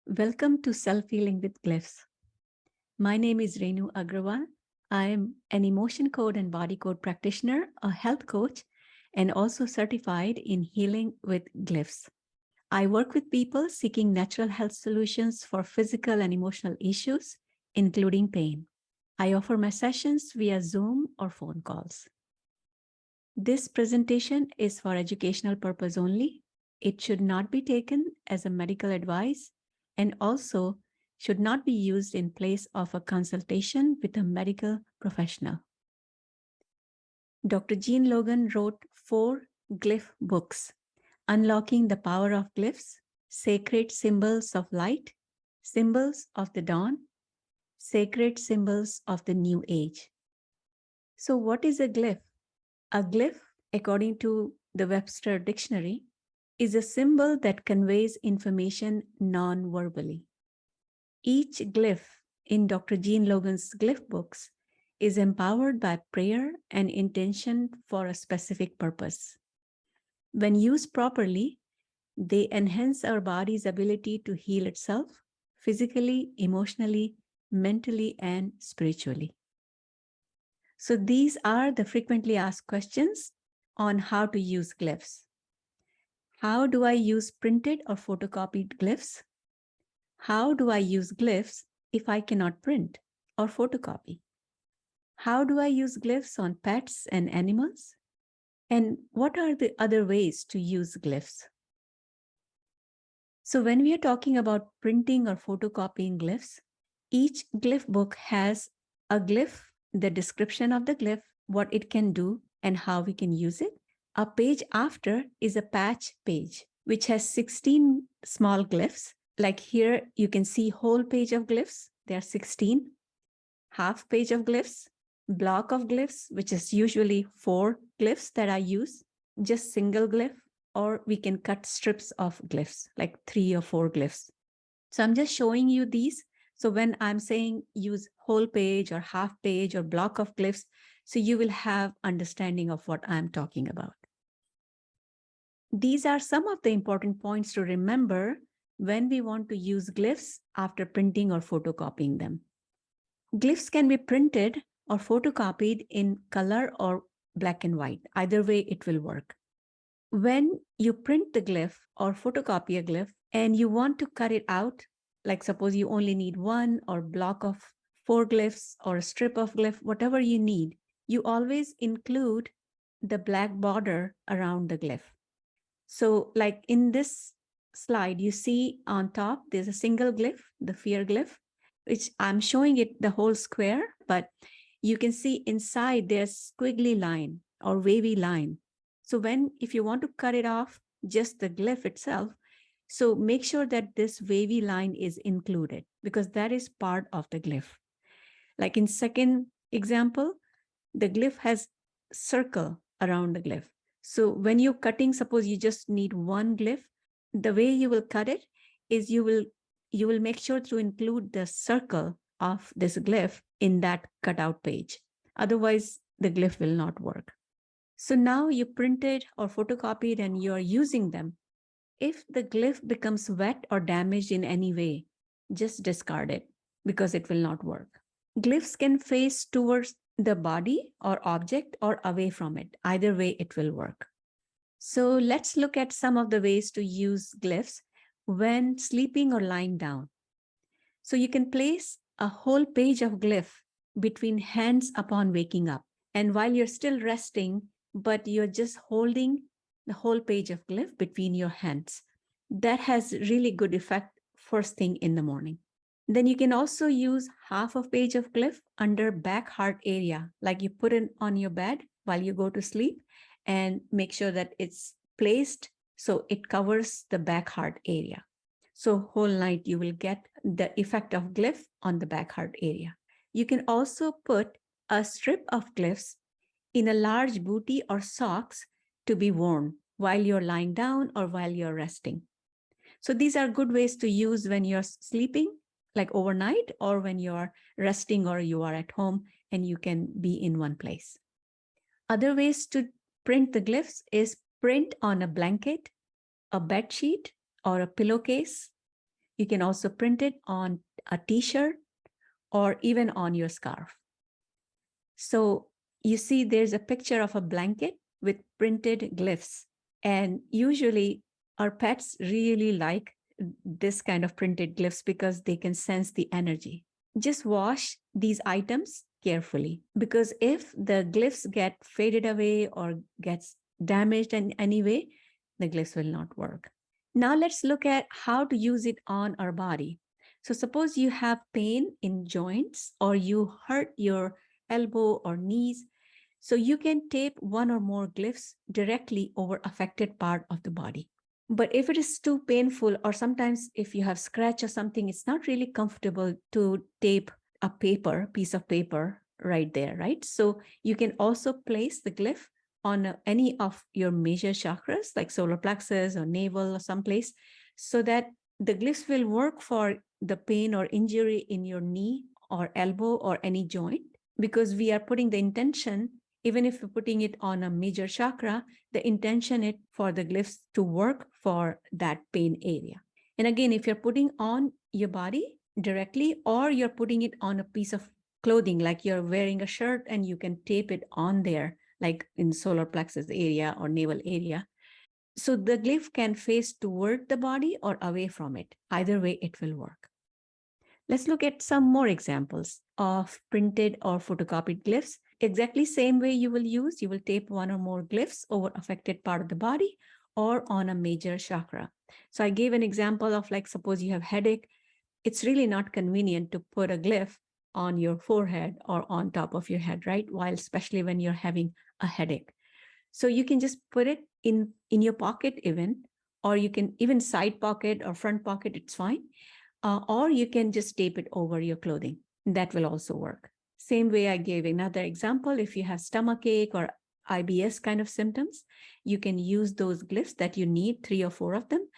Welcome to Self-Healing with Glyphs. My name is Renu Agrawal. I am an emotion code and body code practitioner, a health coach, and also certified in healing with Glyphs. I work with people seeking natural health solutions for physical and emotional issues, including pain. I offer my sessions via Zoom or phone calls. This presentation is for educational purpose only. It should not be taken as a medical advice and also should not be used in place of a consultation with a medical professional. Dr. Jean Logan wrote 4 Glyph books: Unlocking the Power of Glyphs, Sacred Symbols of Light, Symbols of the Dawn, Sacred Symbols of the New Age. So what is a glyph? A glyph, according to the Webster Dictionary, is a symbol that conveys information non-verbally. Each glyph in Dr. Jean Logan's Glyph books is empowered by prayer and intention for a specific purpose. When used properly, they enhance our body's ability to heal itself physically, emotionally, mentally, and spiritually. So these are the frequently asked questions on how to use glyphs. How do I use printed or photocopied glyphs? How do I use glyphs if I cannot print or photocopy? How do I use glyphs on pets and animals? And what are the other ways to use glyphs? So when we are talking about printing or photocopying glyphs, each glyph book has a glyph, the description of the glyph, what it can do, and how we can use it. A page after is a patch page, which has 16 small glyphs. Like here, you can see whole page of glyphs. There are 16. Half page of glyphs, block of glyphs, which is usually 4 glyphs that I use, just single glyph, or we can cut strips of glyphs, like 3 or 4 glyphs. So I'm just showing you these. So when I'm saying use whole page or half page or block of glyphs, so you will have understanding of what I'm talking about. These are some of the important points to remember when we want to use glyphs after printing or photocopying them. Glyphs can be printed or photocopied in color or black and white. Either way, it will work. When you print the glyph or photocopy a glyph and you want to cut it out, like suppose you only need 1 or block of 4 glyphs or a strip of glyph, whatever you need, you always include the black border around the glyph. So like in this slide, you see on top, there's a single glyph, the fear glyph, which I'm showing it the whole square, but you can see inside there's squiggly line or wavy line. So if you want to cut it off, just the glyph itself, so make sure that this wavy line is included because that is part of the glyph. Like in second example, the glyph has circle around the glyph. So when you're cutting, suppose you just need 1 glyph, the way you will cut it is you will make sure to include the circle of this glyph in that cutout page. Otherwise, the glyph will not work. So now you printed or photocopied and you're using them. If the glyph becomes wet or damaged in any way, just discard it because it will not work. Glyphs can face towards the body or object or away from it. Either way, it will work. So let's look at some of the ways to use glyphs when sleeping or lying down. So you can place a whole page of glyph between hands upon waking up. And while you're still resting, but you're just holding the whole page of glyph between your hands. That has really good effect first thing in the morning. Then you can also use half a page of glyph under back heart area, like you put it on your bed while you go to sleep and make sure that it's placed so it covers the back heart area. So whole night you will get the effect of glyph on the back heart area. You can also put a strip of glyphs in a large booty or socks to be worn while you're lying down or while you're resting. So these are good ways to use when you're sleeping, like overnight, or when you're resting or you are at home and you can be in one place. Other ways to print the glyphs is print on a blanket, a bed sheet, or a pillowcase. You can also print it on a t-shirt or even on your scarf. So you see there's a picture of a blanket with printed glyphs. And usually our pets really like this kind of printed glyphs because they can sense the energy. Just wash these items carefully, because if the glyphs get faded away or gets damaged in any way, the glyphs will not work. Now let's look at how to use it on our body. So suppose you have pain in joints or you hurt your elbow or knees. So you can tape one or more glyphs directly over affected part of the body. But if it is too painful, or sometimes if you have scratch or something, it's not really comfortable to tape a piece of paper right there, right? So you can also place the glyph on any of your major chakras, like solar plexus or navel or someplace, so that the glyphs will work for the pain or injury in your knee or elbow or any joint, because we are putting the intention, even if we're putting it on a major chakra, the intention is for the glyphs to work for that pain area. And again, if you're putting on your body directly, or you're putting it on a piece of clothing, like you're wearing a shirt and you can tape it on there, like in solar plexus area or navel area. So the glyph can face toward the body or away from it. Either way, it will work. Let's look at some more examples of printed or photocopied glyphs. Exactly same way you will tape one or more glyphs over affected part of the body or on a major chakra. So I gave an example of, like, suppose you have headache. It's really not convenient to put a glyph on your forehead or on top of your head, right? While especially when you're having a headache. So you can just put it in your pocket even, or you can even side pocket or front pocket, it's fine. Or you can just tape it over your clothing. That will also work. Same way I gave another example, if you have stomachache or IBS kind of symptoms, you can use those glyphs that you need, 3 or 4 of them,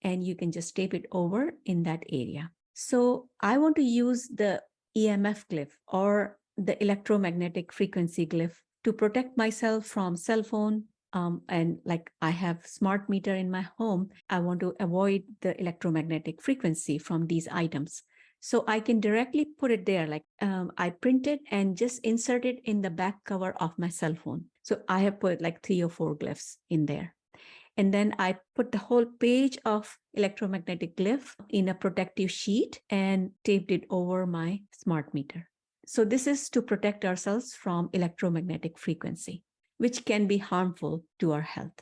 and you can just tape it over in that area. So I want to use the EMF glyph or the electromagnetic frequency glyph to protect myself from cell phone, and like I have smart meter in my home, I want to avoid the electromagnetic frequency from these items. So I can directly put it there, like I print it and just insert it in the back cover of my cell phone. So I have put like 3 or 4 glyphs in there. And then I put the whole page of electromagnetic glyph in a protective sheet and taped it over my smart meter. So this is to protect ourselves from electromagnetic frequency, which can be harmful to our health.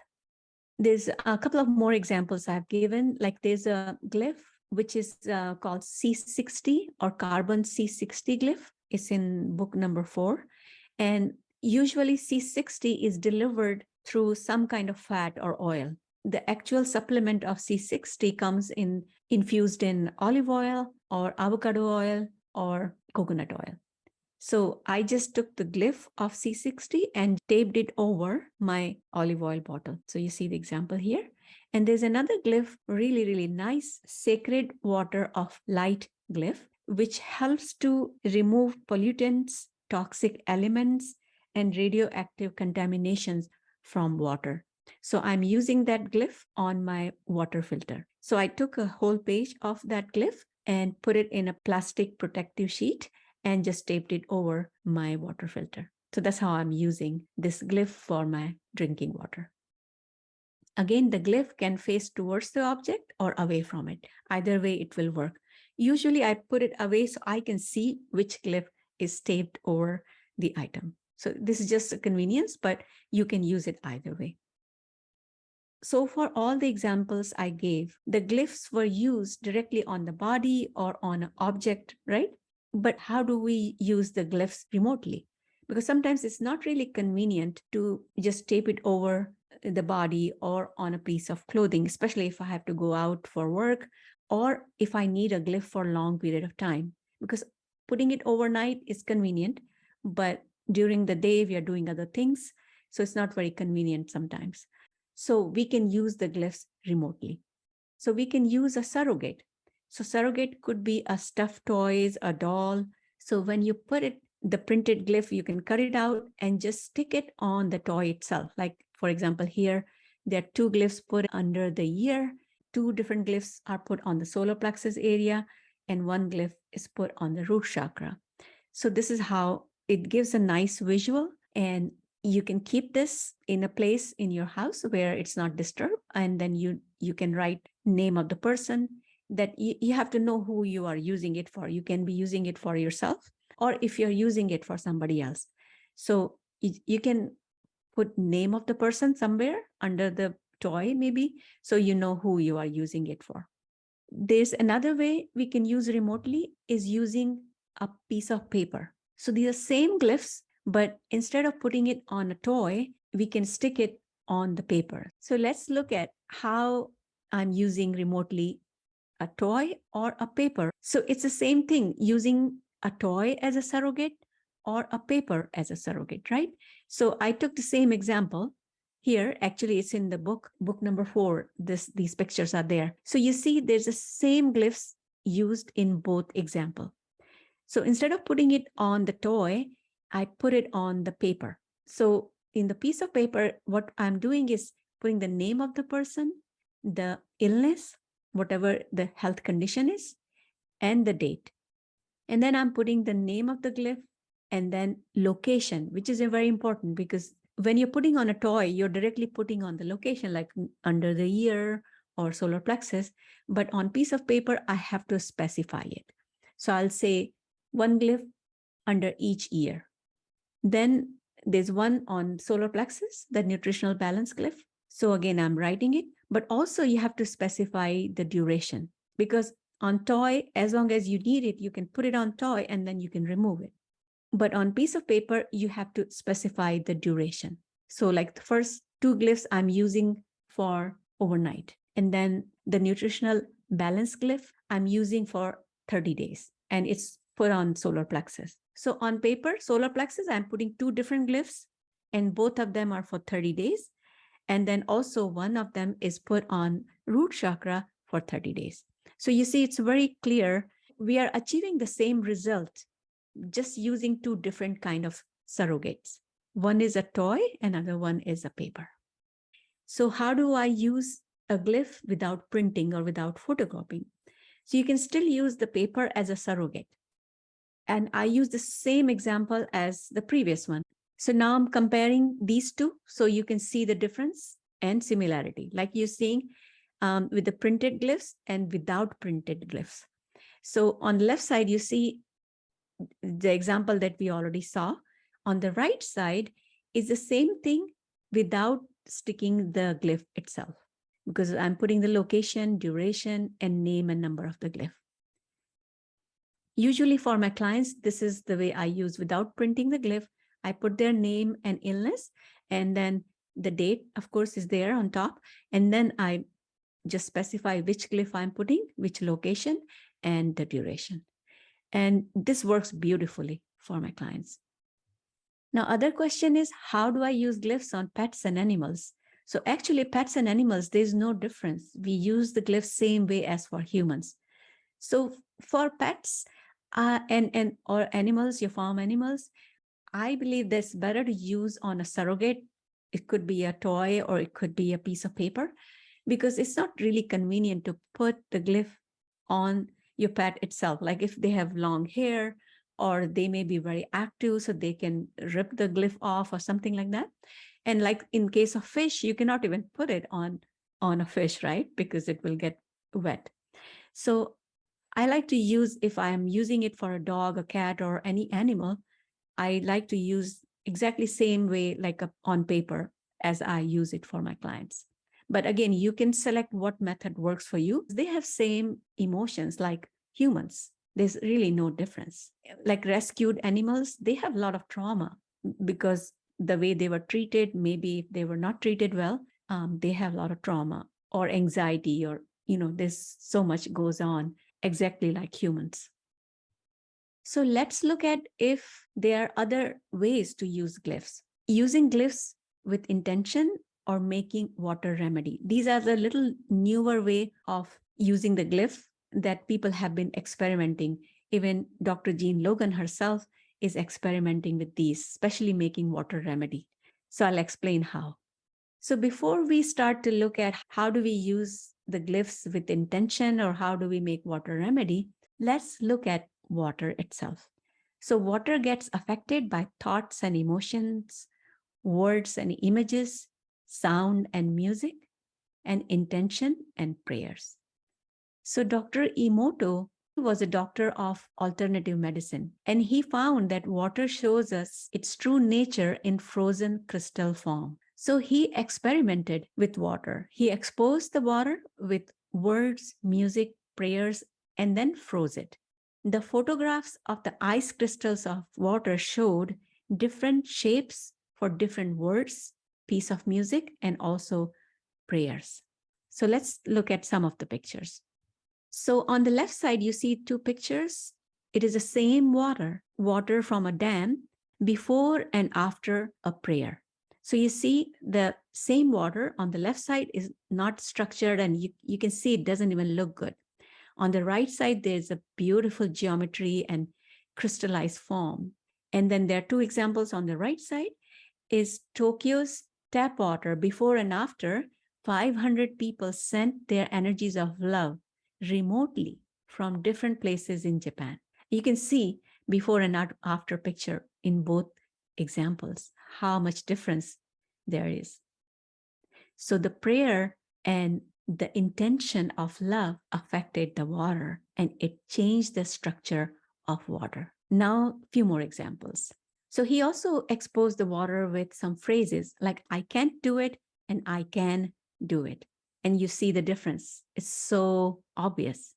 There's a couple of more examples I've given, like there's a glyph, which is called C60 or Carbon C60 glyph. It's in book number 4. And usually C60 is delivered through some kind of fat or oil. The actual supplement of C60 comes infused in olive oil or avocado oil or coconut oil. So I just took the glyph of C60 and taped it over my olive oil bottle. So you see the example here. And there's another glyph, really, really nice, sacred water of light glyph, which helps to remove pollutants, toxic elements, and radioactive contaminations from water. So I'm using that glyph on my water filter. So I took a whole page of that glyph and put it in a plastic protective sheet and just taped it over my water filter. So that's how I'm using this glyph for my drinking water. Again, the glyph can face towards the object or away from it. Either way, it will work. Usually I put it away so I can see which glyph is taped over the item. So this is just a convenience, but you can use it either way. So for all the examples I gave, the glyphs were used directly on the body or on an object, right? But how do we use the glyphs remotely? Because sometimes it's not really convenient to just tape it over the body or on a piece of clothing, especially if I have to go out for work or if I need a glyph for a long period of time. Because putting it overnight is convenient, but during the day we are doing other things, so it's not very convenient sometimes. So we can use the glyphs remotely. So we can use a surrogate. So surrogate could be a stuffed toys, a doll. So when you put it, the printed glyph, you can cut it out and just stick it on the toy itself. Like, for example, here, there are 2 glyphs put under the ear. 2 different glyphs are put on the solar plexus area and 1 glyph is put on the root chakra. So this is how it gives a nice visual, and you can keep this in a place in your house where it's not disturbed. And then you can write name of the person that you have to know who you are using it for. You can be using it for yourself, or if you're using it for somebody else. So you can put name of the person somewhere under the toy, maybe, so you know who you are using it for. There's another way we can use remotely is using a piece of paper. So these are same glyphs, but instead of putting it on a toy, we can stick it on the paper. So let's look at how I'm using remotely a toy or a paper. So it's the same thing, using a toy as a surrogate or a paper as a surrogate, right? So I took the same example here. Actually, it's in the book number 4. These pictures are there. So you see there's the same glyphs used in both example. So instead of putting it on the toy, I put it on the paper. So in the piece of paper, what I'm doing is putting the name of the person, the illness, whatever the health condition is, and the date. And then I'm putting the name of the glyph and then location, which is very important, because when you're putting on a toy, you're directly putting on the location, like under the ear or solar plexus. But on piece of paper, I have to specify it. So I'll say 1 glyph under each ear. Then there's one on solar plexus, the Nutritional Balance glyph. So again, I'm writing it, but also you have to specify the duration, because on toy, as long as you need it, you can put it on toy and then you can remove it. But on piece of paper, you have to specify the duration. So like the first 2 glyphs I'm using for overnight. And then the Nutritional Balance glyph I'm using for 30 days. And it's put on solar plexus. So on paper, solar plexus, I'm putting 2 different glyphs, and both of them are for 30 days. And then also one of them is put on root chakra for 30 days. So you see, it's very clear. We are achieving the same result, just using 2 different kind of surrogates. One is a toy, another one is a paper. So how do I use a glyph without printing or without photocopying? So you can still use the paper as a surrogate. And I use the same example as the previous one. So now I'm comparing these 2, so you can see the difference and similarity, like you're seeing with the printed glyphs and without printed glyphs. So on the left side, you see the example that we already saw. On the right side is the same thing without sticking the glyph itself, because I'm putting the location, duration, and name and number of the glyph. Usually for my clients, this is the way I use without printing the glyph. I put their name and illness, and then the date, of course, is there on top. And then I just specify which glyph I'm putting, which location, and the duration. And this works beautifully for my clients. Now, other question is, how do I use glyphs on pets and animals? So actually, pets and animals, there's no difference. We use the glyphs same way as for humans. So for pets or animals, your farm animals, I believe that's better to use on a surrogate. It could be a toy or it could be a piece of paper, because it's not really convenient to put the glyph on your pet itself. Like if they have long hair or they may be very active, so they can rip the glyph off or something like that. And like in case of fish, you cannot even put it on a fish, right? Because it will get wet. So I like to use, if I am using it for a dog, a cat, or any animal, I like to use exactly same way, like on paper, as I use it for my clients. But again, you can select what method works for you. They have same emotions like humans. There's really no difference. Like rescued animals, they have a lot of trauma because the way they were treated, maybe if they were not treated well, they have a lot of trauma or anxiety, or, there's so much goes on, exactly like humans. So let's look at if there are other ways to use glyphs. Using glyphs with intention or making water remedy. These are the little newer way of using the glyph that people have been experimenting. Even Dr. Jean Logan herself is experimenting with these, especially making water remedy. So I'll explain how. So before we start to look at how do we use the glyphs with intention or how do we make water remedy, let's look at water itself. So water gets affected by thoughts and emotions, words and images, sound and music, and intention and prayers. So Dr. Emoto was a doctor of alternative medicine, and he found that water shows us its true nature in frozen crystal form. So he experimented with water. He exposed the water with words, music, prayers, and then froze it. The photographs of the ice crystals of water showed different shapes for different words, piece of music, and also prayers. So let's look at some of the pictures. So on the left side, you see two pictures. It is the same water from a dam before and after a prayer. So you see the same water on the left side is not structured and you can see it doesn't even look good. On the right side, there's a beautiful geometry and crystallized form. And then there are two examples on the right side is Tokyo's tap water before and after. 500 people sent their energies of love remotely from different places in Japan. You can see before and after picture in both examples, how much difference there is. So the prayer and the intention of love affected the water and it changed the structure of water. Now, a few more examples. So he also exposed the water with some phrases like, I can't do it and I can do it. And you see the difference. It's so obvious.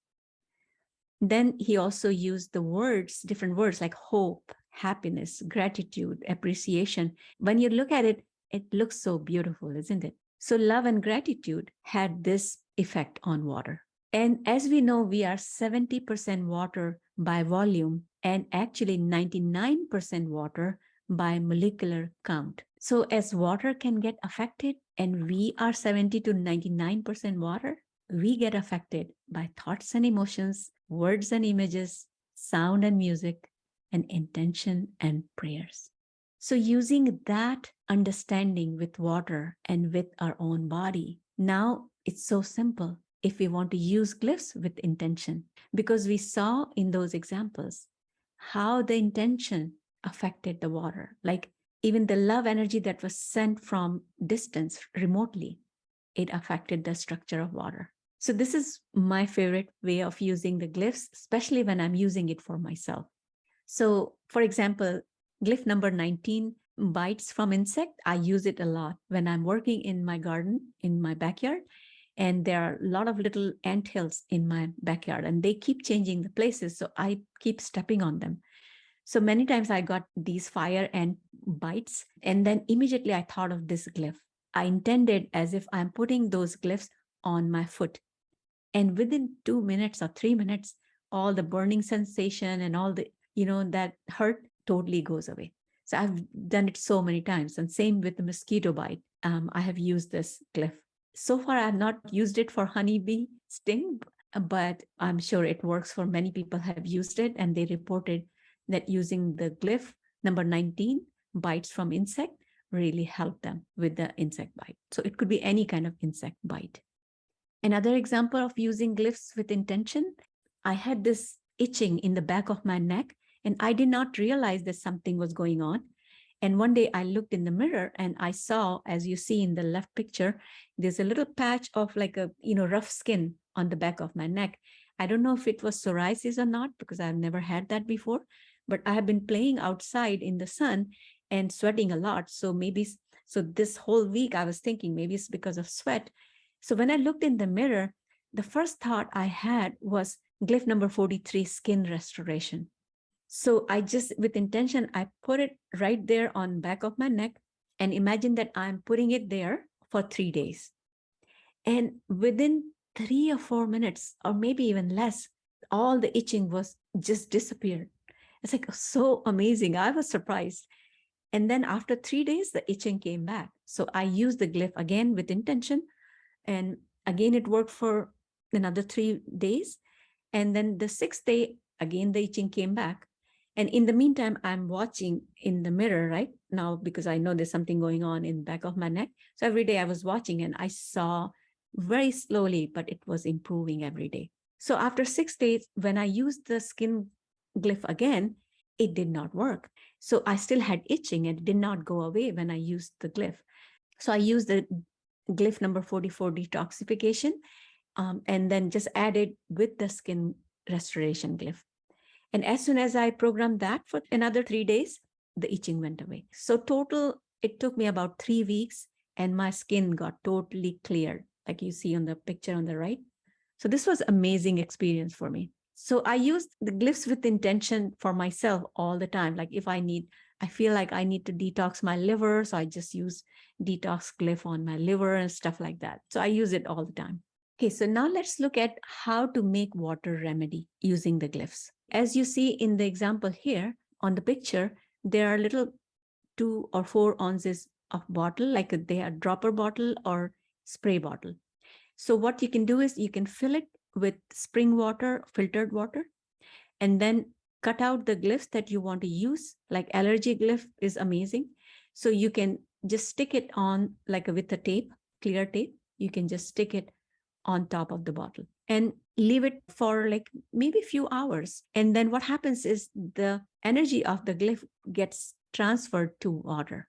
Then he also used the words, different words like hope, happiness, gratitude, appreciation. When you look at it, it looks so beautiful, isn't it? So love and gratitude had this effect on water. And as we know, we are 70% water by volume and actually 99% water by molecular count. So as water can get affected and we are 70 to 99% water, we get affected by thoughts and emotions, words and images, sound and music, and intention and prayers. So using that understanding with water and with our own body, now it's so simple if we want to use glyphs with intention, because we saw in those examples how the intention affected the water. Like even the love energy that was sent from distance remotely, it affected the structure of water. So this is my favorite way of using the glyphs, especially when I'm using it for myself. So for example, glyph number 19, bites from insect. I use it a lot when I'm working in my garden, in my backyard. And there are a lot of little anthills in my backyard and they keep changing the places. So I keep stepping on them. So many times I got these fire ant bites. And then immediately I thought of this glyph. I intended as if I'm putting those glyphs on my foot. And within 2 minutes or 3 minutes, all the burning sensation and all the, that hurt totally goes away. So I've done it so many times. And same with the mosquito bite. I have used this glyph. So far, I have not used it for honeybee sting, but I'm sure it works for many people have used it. And they reported that using the glyph number 19, bites from insect, really helped them with the insect bite. So it could be any kind of insect bite. Another example of using glyphs with intention, I had this itching in the back of my neck, and I did not realize that something was going on. And one day I looked in the mirror and I saw, as you see in the left picture, there's a little patch of like a, rough skin on the back of my neck. I don't know if it was psoriasis or not, because I've never had that before, but I have been playing outside in the sun and sweating a lot. So this whole week I was thinking maybe it's because of sweat. So when I looked in the mirror, the first thought I had was glyph number 43, skin restoration. So I just, with intention, I put it right there on back of my neck and imagine that I'm putting it there for 3 days. And within 3 or 4 minutes, or maybe even less, all the itching was just disappeared. It's like so amazing. I was surprised. And then after 3 days, the itching came back. So I used the glyph again with intention. And again, it worked for another 3 days. And then the 6th day, again, the itching came back. And in the meantime, I'm watching in the mirror right now because I know there's something going on in the back of my neck. So every day I was watching and I saw very slowly, but it was improving every day. So after 6 days, when I used the skin glyph again, it did not work. So I still had itching and it did not go away when I used the glyph. So I used the glyph number 44 detoxification and then just added with the skin restoration glyph. And as soon as I programmed that for another 3 days, the itching went away. So total, it took me about 3 weeks and my skin got totally cleared, like you see on the picture on the right. So this was amazing experience for me. So I used the glyphs with intention for myself all the time. Like if I feel like I need to detox my liver, so I just use detox glyph on my liver and stuff like that. So I use it all the time. Okay, so now let's look at how to make water remedy using the glyphs. As you see in the example here on the picture, there are little 2 or 4 ounces of bottle, like they are dropper bottle or spray bottle. So what you can do is you can fill it with spring water, filtered water, and then cut out the glyphs that you want to use. Like allergy glyph is amazing. So you can just stick it on like with a tape, clear tape. You can just stick it on top of the bottle and leave it for like maybe a few hours. And then what happens is the energy of the glyph gets transferred to water.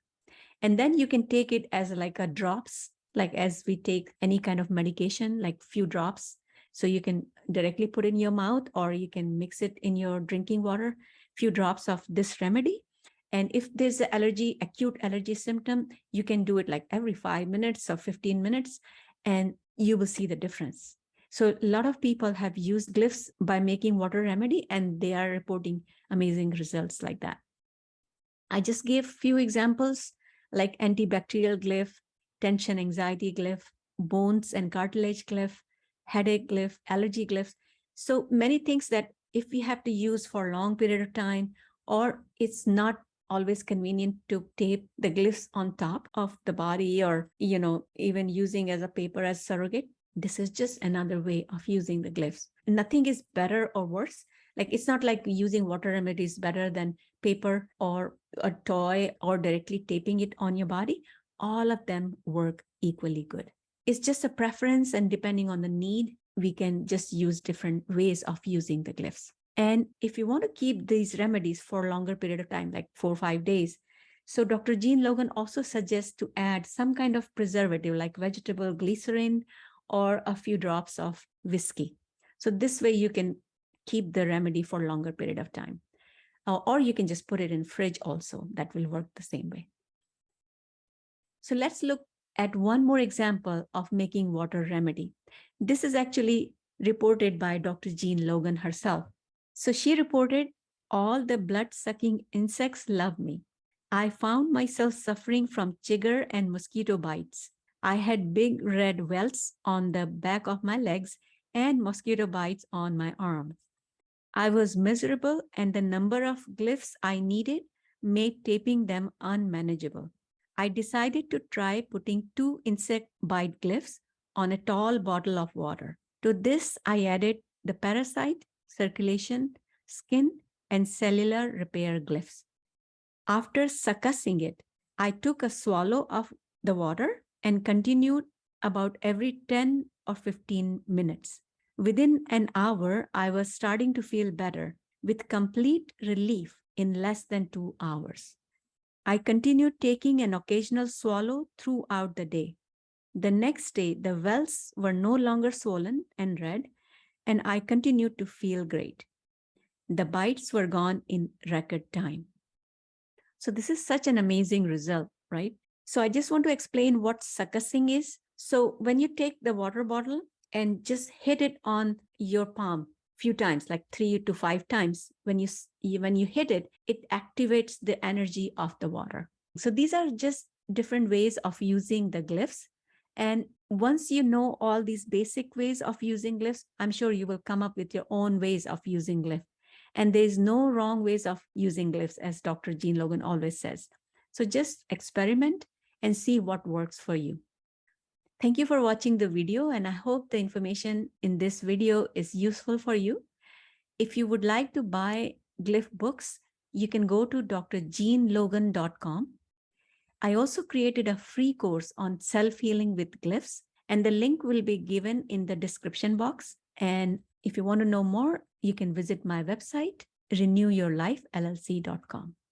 And then you can take it as like a drops, like as we take any kind of medication, like few drops. So you can directly put in your mouth or you can mix it in your drinking water, few drops of this remedy. And if there's an allergy, acute allergy symptom, you can do it like every 5 minutes or 15 minutes, and you will see the difference. So a lot of people have used glyphs by making water remedy, and they are reporting amazing results like that. I just gave a few examples like antibacterial glyph, tension anxiety glyph, bones and cartilage glyph, headache glyph, allergy glyphs. So many things that if we have to use for a long period of time, or it's not always convenient to tape the glyphs on top of the body or, even using as a paper as surrogate, this is just another way of using the glyphs. Nothing is better or worse. Like it's not like using water remedies better than paper or a toy or directly taping it on your body. All of them work equally good. It's just a preference, and depending on the need, we can just use different ways of using the glyphs. And if you want to keep these remedies for a longer period of time, like 4 or 5 days, so Dr. Jean Logan also suggests to add some kind of preservative like vegetable glycerin or a few drops of whiskey. So this way you can keep the remedy for a longer period of time. Or you can just put it in fridge also. That will work the same way. So let's look at one more example of making water remedy. This is actually reported by Dr. Jean Logan herself. So she reported, all the blood-sucking insects love me. I found myself suffering from chigger and mosquito bites. I had big red welts on the back of my legs and mosquito bites on my arms. I was miserable, and the number of glyphs I needed made taping them unmanageable. I decided to try putting 2 insect bite glyphs on a tall bottle of water. To this, I added the Parasite, Circulation, Skin, and Cellular Repair glyphs. After succussing it, I took a swallow of the water and continued about every 10 or 15 minutes. Within an hour, I was starting to feel better, with complete relief in less than 2 hours. I continued taking an occasional swallow throughout the day. The next day, the welts were no longer swollen and red, and I continued to feel great. The bites were gone in record time. So this is such an amazing result, right? So I just want to explain what succussing is. So when you take the water bottle and just hit it on your palm a few times, like 3 to 5 times, when you hit it, it activates the energy of the water. So these are just different ways of using the glyphs. And once you know all these basic ways of using glyphs, I'm sure you will come up with your own ways of using glyph. And there's no wrong ways of using glyphs, as Dr. Jean Logan always says. So just experiment and see what works for you. Thank you for watching the video, and I hope the information in this video is useful for you. If you would like to buy Glyph books, you can go to drjeanlogan.com. I also created a free course on self-healing with glyphs, and the link will be given in the description box. And if you want to know more, you can visit my website, renewyourlifellc.com.